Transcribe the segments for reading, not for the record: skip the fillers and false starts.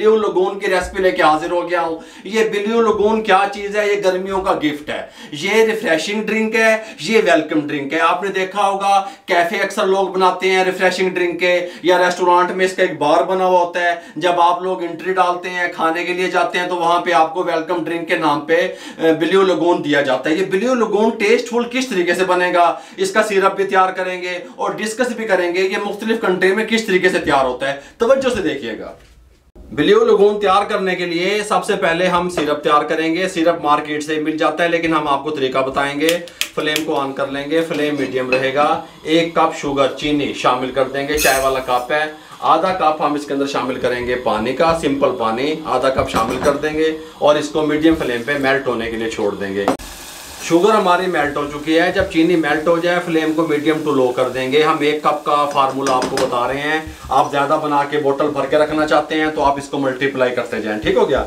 Blue lagoon की recipe लेके हाजिर हो गया हूं। ये ब्लू लगून क्या चीज है? ये गर्मियों का गिफ्ट है, ये रिफ्रेशिंग ड्रिंक है, ये वेलकम ड्रिंक है। आपने देखा होगा कैफे अक्सर लोग बनाते हैं रिफ्रेशिंग ड्रिंक के, या रेस्टोरेंट में इसका एक बार बना हुआ होता है। जब आप लोग एंट्री डालते हैं, खाने के लिए जाते हैं, तो वहां पे आपको वेलकम ड्रिंक के नाम पे ब्लू लगून दिया जाता है। ये ब्लू लगून टेस्टफुल किस तरीके से बनेगा, इसका सिरप भी तैयार करेंगे और डिस्कस भी करेंगे ये मुख्तलिफ कंट्री में किस तरीके से तैयार होता है। तवज्जो से देखिएगा। ब्लू लगून तैयार करने के लिए सबसे पहले हम सिरप तैयार करेंगे। सिरप मार्केट से मिल जाता है, लेकिन हम आपको तरीका बताएंगे। फ्लेम को ऑन कर लेंगे, फ्लेम मीडियम रहेगा। 1 कप शुगर चीनी शामिल कर देंगे, चाय वाला कप है। आधा कप हम इसके अंदर शामिल करेंगे पानी का, सिंपल पानी आधा कप शामिल कर देंगे और इसको मीडियम फ्लेम पे मेल्ट होने के लिए छोड़ देंगे। शुगर हमारी मेल्ट हो चुकी है। जब चीनी मेल्ट हो जाए फ्लेम को मीडियम टू लो कर देंगे। हम 1 कप का फार्मूला आपको बता रहे हैं। आप ज्यादा बना के बोतल भर के रखना चाहते हैं तो आप इसको मल्टीप्लाई करते जाएं, ठीक हो गया।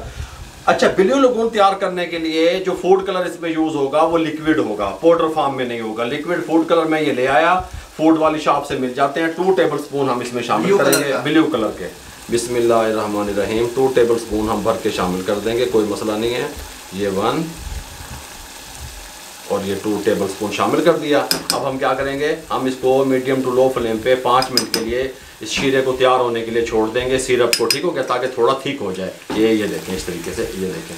अच्छा, ब्लू लगून तैयार करने के लिए जो फूड कलर इसमें यूज होगा वो लिक्विड होगा, पाउडर फॉर्म में नहीं होगा। लिक्विड फूड कलर में ये ले आया, फूड वाली शॉप से मिल जाते हैं। 2 टेबल स्पून हम इसमें शामिल करेंगे ब्लू कलर के। बिस्मिल्लाहिर्रहमानिर्रहीम। 2 टेबल स्पून हम भर के शामिल कर देंगे, कोई मसला नहीं है। ये 1 और ये 2 टेबल स्पून शामिल कर दिया। अब हम क्या करेंगे, हम इसको मीडियम टू लो फ्लेम पे 5 मिनट के लिए इस शीरे को तैयार होने के लिए छोड़ देंगे, सिरप को, ठीक हो गया, ताकि थोड़ा थिक हो जाए। ये देखें इस तरीके से, ये देखें,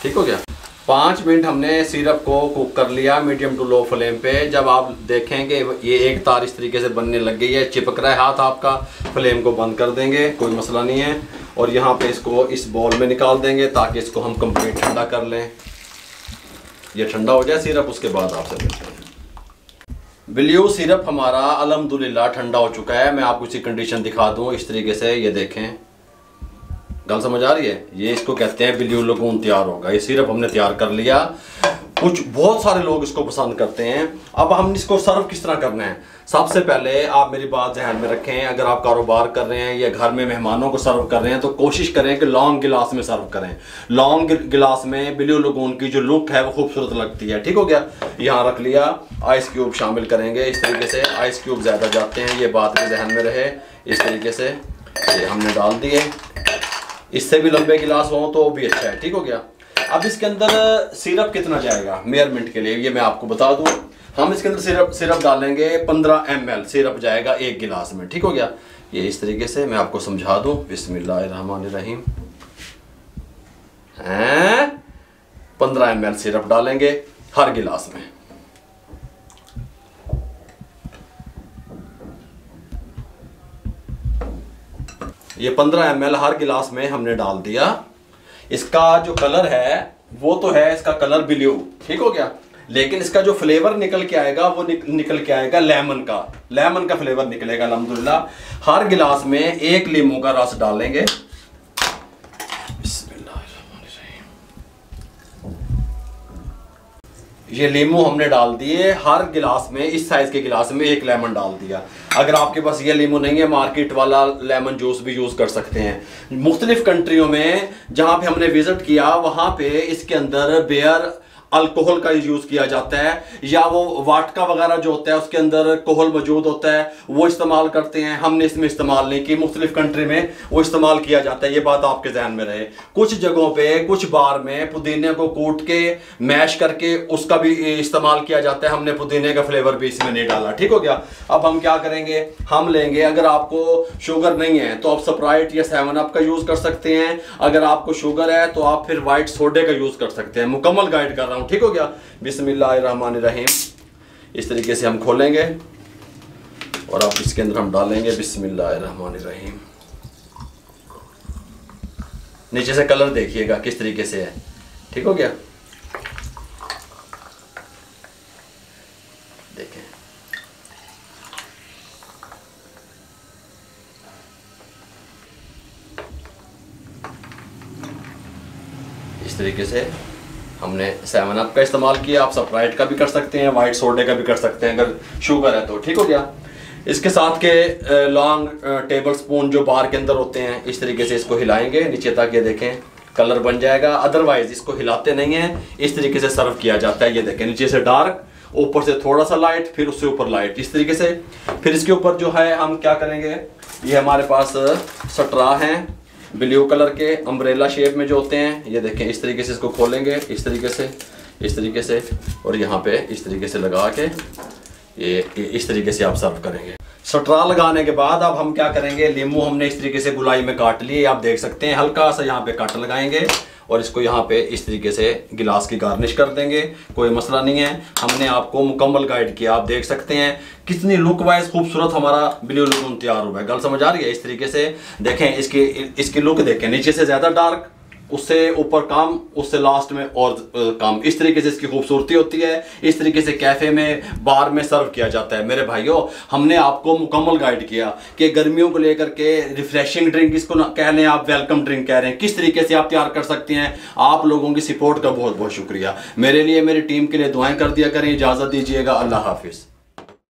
ठीक हो गया। 5 मिनट हमने सिरप को कुक कर लिया मीडियम टू लो फ्लेम पे। जब आप देखेंगे ये एक तार इस तरीके से बनने लग गई है, चिपक रहा है हाथ आपका, फ्लेम को बंद कर देंगे, कोई मसला नहीं है। और यहाँ पे इसको इस बॉल में निकाल देंगे ताकि इसको हम कंप्लीट ठंडा कर लें। ये ठंडा हो जाए सिरप, उसके बाद आपसे मिलते हैं। ब्लू सिरप हमारा अल्हम्दुलिल्लाह ठंडा हो चुका है। मैं आपको इसकी कंडीशन दिखा दूं इस तरीके से, ये देखें, गल समझ आ रही है। ये इसको कहते हैं ब्लू लगून तैयार होगा। ये सिरप हमने तैयार कर लिया। बहुत सारे लोग इसको पसंद करते हैं। अब हम इसको सर्व किस तरह करना है, सबसे पहले आप मेरी बात ध्यान में रखें। अगर आप कारोबार कर रहे हैं या घर में मेहमानों को सर्व कर रहे हैं तो कोशिश करें कि लॉन्ग गिलास में सर्व करें। लॉन्ग गिलास में ब्लू लगून की जो लुक है वो खूबसूरत लगती है, ठीक हो गया। यहाँ रख लिया। आइस क्यूब शामिल करेंगे इस तरीके से। आइस क्यूब ज़्यादा जाते हैं, ये बात भी ध्यान में रहे। इस तरीके से ये हमने डाल दिए। इससे भी लंबे गिलास हो तो भी अच्छा है, ठीक हो गया। अब इसके अंदर सिरप कितना जाएगा मेजरमेंट के लिए ये मैं आपको बता दूं। हम इसके अंदर सिरप डालेंगे 15 ml सिरप जाएगा 1 गिलास में, ठीक हो गया। ये इस तरीके से मैं आपको समझा दूं। बिस्मिल्लाहिर्रहमानिर्रहीम। 15 ml सिरप डालेंगे हर गिलास में। ये 15 ml हर गिलास में हमने डाल दिया। इसका जो कलर है वो तो है इसका कलर ब्लू, ठीक हो गया, लेकिन इसका जो फ्लेवर निकल के आएगा वो निकल के आएगा लेमन का फ्लेवर निकलेगा अल्हम्दुलिल्लाह। हर गिलास में 1 लीमू का रस डालेंगे। ये लीमू हमने डाल दिए हर गिलास में। इस साइज के गिलास में 1 लेमन डाल दिया। अगर आपके पास ये लीमू नहीं है, मार्केट वाला लेमन जूस भी यूज कर सकते हैं। मुख्तलिफ कंट्रियों में जहां पे हमने विजिट किया वहां पे इसके अंदर बेयर अल्कोहल का यूज किया जाता है, या वो वाटका वगैरह जो होता है उसके अंदर कोहल मौजूद होता है, वो इस्तेमाल करते हैं। हमने इसमें इस्तेमाल नहीं की, मुख्तलिफ कंट्री में वो इस्तेमाल किया जाता है। ये बात आपके ध्यान में रहे। कुछ जगहों पे, कुछ बार में पुदीने को कूट के मैश करके उसका भी इस्तेमाल किया जाता है। हमने पुदीने का फ्लेवर भी इसमें नहीं डाला, ठीक हो गया। अब हम क्या करेंगे, हम लेंगे, अगर आपको शुगर नहीं है तो आप स्प्राइट या 7 अप का यूज कर सकते हैं। अगर आपको शुगर है तो आप फिर व्हाइट सोडे का यूज कर सकते हैं। मुकम्मल गाइड कर रहा हूं, ठीक हो गया। बिस्मिल्लाहिर्रहमानिर्रहीम। इस तरीके से हम खोलेंगे और अब इसके अंदर हम डालेंगे बिस्मिल्लाहिर्रहमानिर्रहीम। नीचे से कलर देखिएगा किस तरीके से है, ठीक हो गया। देखें, इस तरीके से हमने 7 अप का इस्तेमाल किया। आप स्प्राइट का भी कर सकते हैं, व्हाइट सोडे का भी कर सकते हैं अगर शुगर है तो, ठीक हो गया। इसके साथ के लॉन्ग टेबल स्पून जो बार के अंदर होते हैं, इस तरीके से इसको हिलाएंगे नीचे तक, ये देखें कलर बन जाएगा। अदरवाइज इसको हिलाते नहीं है, इस तरीके से सर्व किया जाता है। ये देखें, नीचे से डार्क, ऊपर से थोड़ा सा लाइट, फिर उससे ऊपर लाइट, इस तरीके से। फिर इसके ऊपर जो है हम क्या करेंगे, ये हमारे पास स्ट्रा है, ब्लू कलर के अम्ब्रेला शेप में जो होते हैं, ये देखें इस तरीके से इसको खोलेंगे, इस तरीके से और यहाँ पे इस तरीके से लगा के ये इस तरीके से आप सर्व करेंगे। स्ट्रा लगाने के बाद अब हम क्या करेंगे, नींबू हमने इस तरीके से गुलाई में काट लिए, आप देख सकते हैं, हल्का सा यहाँ पे कट लगाएंगे और इसको यहाँ पे इस तरीके से गिलास की गार्निश कर देंगे, कोई मसला नहीं है। हमने आपको मुकम्मल गाइड किया, आप देख सकते हैं कितनी लुक वाइज खूबसूरत हमारा ब्लू लगून तैयार हुआ है। गल समझ आ रही है? इस तरीके से देखें, इसकी लुक देखें, नीचे से ज़्यादा डार्क, उससे ऊपर काम, उससे लास्ट में और काम, इस तरीके से इसकी खूबसूरती होती है। इस तरीके से कैफ़े में, बार में सर्व किया जाता है। मेरे भाइयों, हमने आपको मुकम्मल गाइड किया कि गर्मियों को लेकर के रिफ्रेशिंग ड्रिंक, इसको कह लें आप, वेलकम ड्रिंक कह रहे हैं, किस तरीके से आप तैयार कर सकते हैं। आप लोगों की सपोर्ट का बहुत बहुत शुक्रिया। मेरे लिए, मेरी टीम के लिए दुआएं कर दिया करें। इजाज़त दीजिएगा, अल्लाह हाफिज़।